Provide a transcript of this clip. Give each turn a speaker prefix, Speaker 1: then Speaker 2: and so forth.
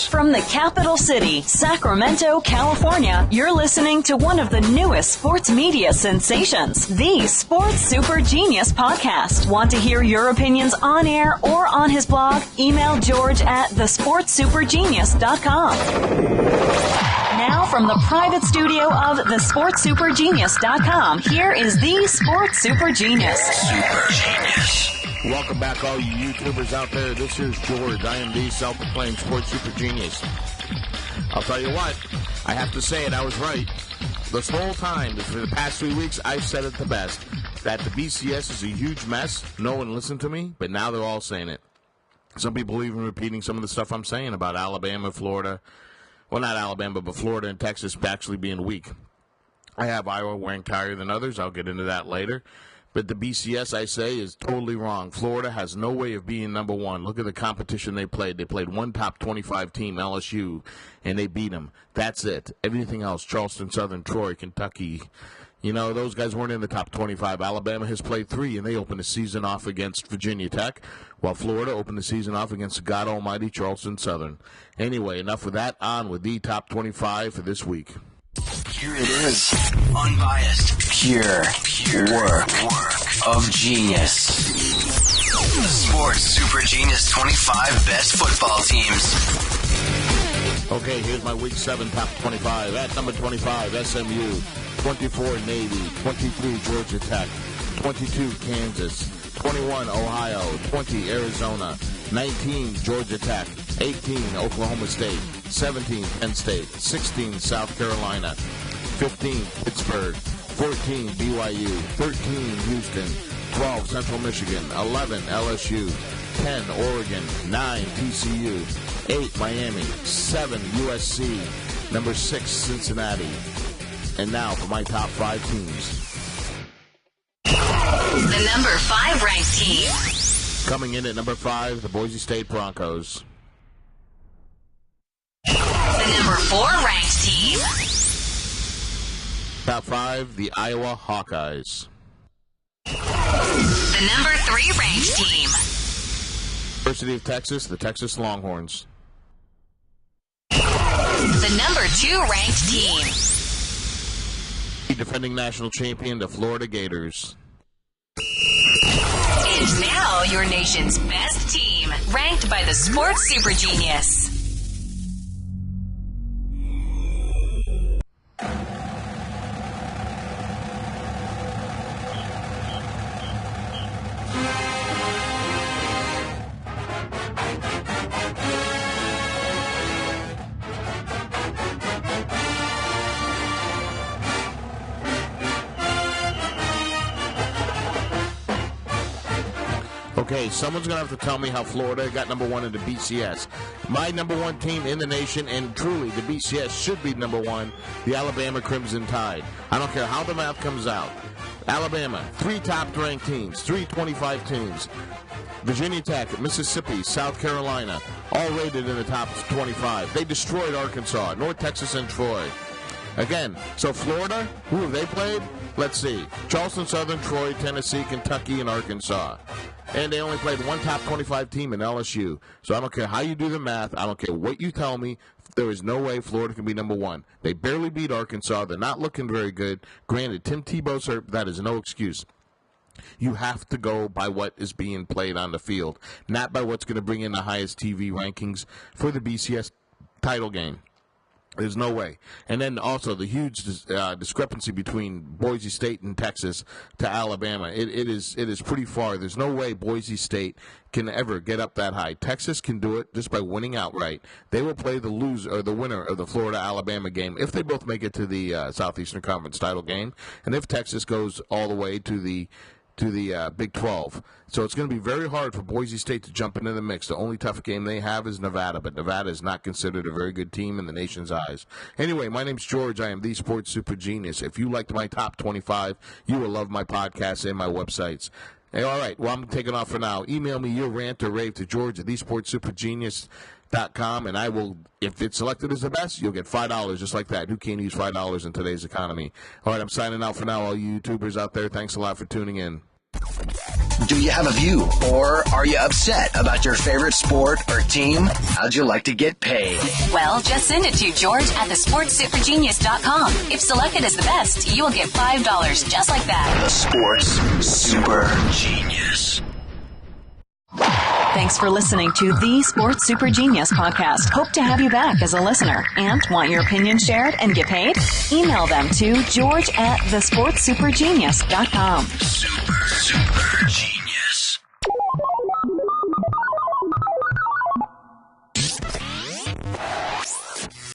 Speaker 1: From the capital city, Sacramento, California, you're listening to one of the newest sports media sensations, the Sports Super Genius Podcast. Want to hear your opinions on air or on his blog? Email George at thesportsupergenius.com. Now from the private studio of thesportsupergenius.com, here is the Sports Super Genius.
Speaker 2: Super Genius.
Speaker 3: Welcome back, all you YouTubers out there. This is George. I am the self-proclaimed Sports Super Genius. I'll tell you what, I have to say it, I was right. This whole time, for the past 3 weeks, I've said it the best, that the BCS is a huge mess. No one listened to me, but now they're all saying it. Some people even repeating some of the stuff I'm saying about Alabama, Florida. Well, not Alabama, but Florida and Texas actually being weak. I have Iowa ranked higher than others. I'll get into that later. But the BCS, I say, is totally wrong. Florida has no way of being number one. Look at the competition they played. They played one top 25 team, LSU, and they beat them. That's it. Everything else, Charleston Southern, Troy, Kentucky, you know, those guys weren't in the top 25. Alabama has played 3, and they opened the season off against Virginia Tech, while Florida opened the season off against God almighty Charleston Southern. Anyway, enough with that. On with the top 25 for this week.
Speaker 2: Here it is. Unbiased. Pure work of genius. The Sports Super Genius 25 best football teams.
Speaker 3: Okay, here's my Week 7 top 25. At number 25, SMU. 24, Navy. 23, Georgia Tech. 22, Kansas. 21, Ohio. 20, Arizona. 19, Georgia Tech. 18, Oklahoma State. 17, Penn State. 16, South Carolina. 15, Pittsburgh. 14, BYU. 13, Houston. 12, Central Michigan. 11, LSU. 10, Oregon. 9, TCU. 8, Miami. 7, USC. Number 6, Cincinnati. And now for my top 5 teams.
Speaker 1: The number 5 ranked team.
Speaker 3: Coming in at number 5, the Boise State Broncos.
Speaker 1: The number 4 ranked team.
Speaker 3: Top 5, the Iowa Hawkeyes.
Speaker 1: The number 3 ranked team.
Speaker 3: University of Texas, the Texas Longhorns.
Speaker 1: The number 2 ranked team.
Speaker 3: The defending national champion, the Florida Gators.
Speaker 1: And now your nation's best team, ranked by the Sports Super Genius.
Speaker 3: Okay, someone's going to have to tell me how Florida got number 1 in the BCS. My number 1 team in the nation, and truly the BCS should be number 1, the Alabama Crimson Tide. I don't care how the math comes out. Alabama, 3 top-ranked teams, 3 25 teams. Virginia Tech, Mississippi, South Carolina, all rated in the top 25. They destroyed Arkansas, North Texas, and Troy. Again, so Florida, who have they played? Let's see. Charleston Southern, Troy, Tennessee, Kentucky, and Arkansas. And they only played 1 top 25 team in LSU. So I don't care how you do the math. I don't care what you tell me. There is no way Florida can be number 1. They barely beat Arkansas. They're not looking very good. Granted, Tim Tebow's hurt. That is no excuse. You have to go by what is being played on the field, not by what's going to bring in the highest TV rankings for the BCS title game. There's no way. And then also the huge discrepancy between Boise State and Texas to Alabama. It is pretty far. There's no way Boise State can ever get up that high. Texas can do it just by winning outright. They will play the loser or the winner of the Florida-Alabama game if they both make it to the Southeastern Conference title game, and if Texas goes all the way to the Big 12. So it's going to be very hard for Boise State to jump into the mix. The only tough game they have is Nevada, but Nevada is not considered a very good team in the nation's eyes. Anyway, my name's George. I am the Sports Super Genius. If you liked my top 25, you will love my podcasts and my websites. Hey, all right. Well, I'm taking off for now. Email me your rant or rave to George at thesportsupergenius.com, and I will, if it's selected as the best, you'll get $5 just like that. Who can't use $5 in today's economy? All right, I'm signing out for now, all you YouTubers out there. Thanks a lot for tuning in.
Speaker 2: Do you have a view, or are you upset about your favorite sport or team? How'd you like to get paid?
Speaker 1: Well, just send it to George at thesportsupergenius.com. If selected as the best, you will get $5 just like that.
Speaker 2: The Sports Super Genius.
Speaker 1: Thanks for listening to the Sports Super Genius podcast. Hope to have you back as a listener. And want your opinion shared and get paid? Email them to George at thesportsupergenius.com.
Speaker 2: Super Genius.